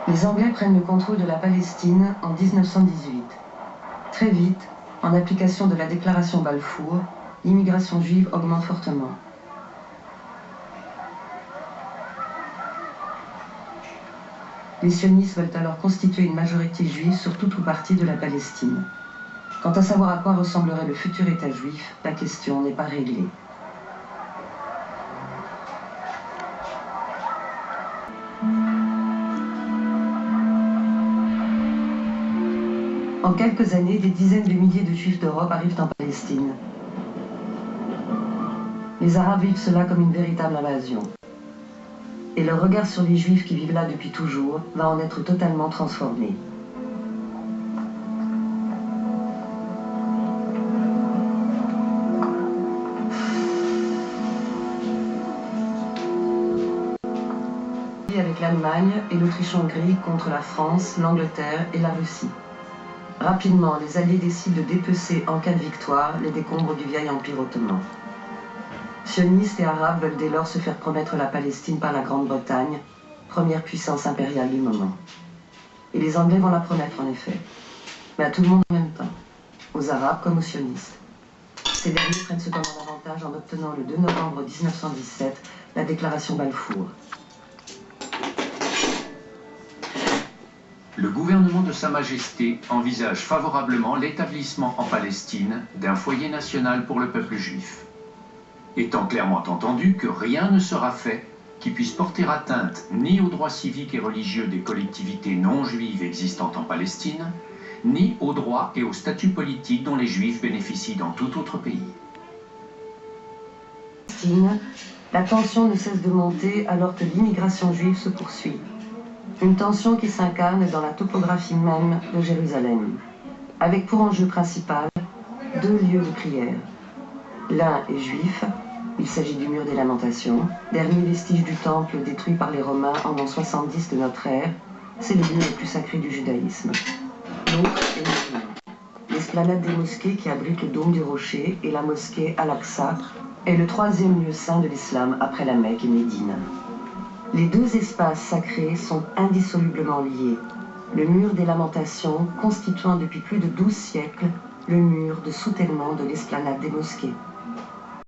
Les Anglais prennent le contrôle de la Palestine en 1918. Très vite, en application de la déclaration Balfour, l'immigration juive augmente fortement. Les sionistes veulent alors constituer une majorité juive sur toute ou partie de la Palestine. Quant à savoir à quoi ressemblerait le futur État juif, la question n'est pas réglée. En quelques années, des dizaines de milliers de Juifs d'Europe arrivent en Palestine. Les Arabes vivent cela comme une véritable invasion. Et leur regard sur les Juifs qui vivent là depuis toujours va en être totalement transformé. Avec l'Allemagne et l'Autriche-Hongrie contre la France, l'Angleterre et la Russie. Rapidement, les Alliés décident de dépecer en cas de victoire les décombres du vieil empire ottoman. Sionistes et Arabes veulent dès lors se faire promettre la Palestine par la Grande-Bretagne, première puissance impériale du moment. Et les Anglais vont la promettre en effet, mais à tout le monde en même temps, aux Arabes comme aux sionistes. Ces derniers prennent cependant l'avantage en obtenant le 2 novembre 1917 la déclaration Balfour. Le gouvernement de Sa Majesté envisage favorablement l'établissement en Palestine d'un foyer national pour le peuple juif. Étant clairement entendu que rien ne sera fait qui puisse porter atteinte ni aux droits civiques et religieux des collectivités non juives existantes en Palestine, ni aux droits et au statut politique dont les juifs bénéficient dans tout autre pays. La tension ne cesse de monter alors que l'immigration juive se poursuit. Une tension qui s'incarne dans la topographie même de Jérusalem, avec pour enjeu principal 2 lieux de prière. L'un est juif, il s'agit du mur des Lamentations, dernier vestige du temple détruit par les Romains en l'an 70 de notre ère, c'est le lieu le plus sacré du judaïsme. L'autre est musulman. L'esplanade des mosquées qui abrite le dôme du rocher et la mosquée Al-Aqsa est le 3e lieu saint de l'islam après la Mecque et Médine. Les 2 espaces sacrés sont indissolublement liés. Le mur des Lamentations constituant depuis plus de 12 siècles le mur de soutènement de l'esplanade des mosquées.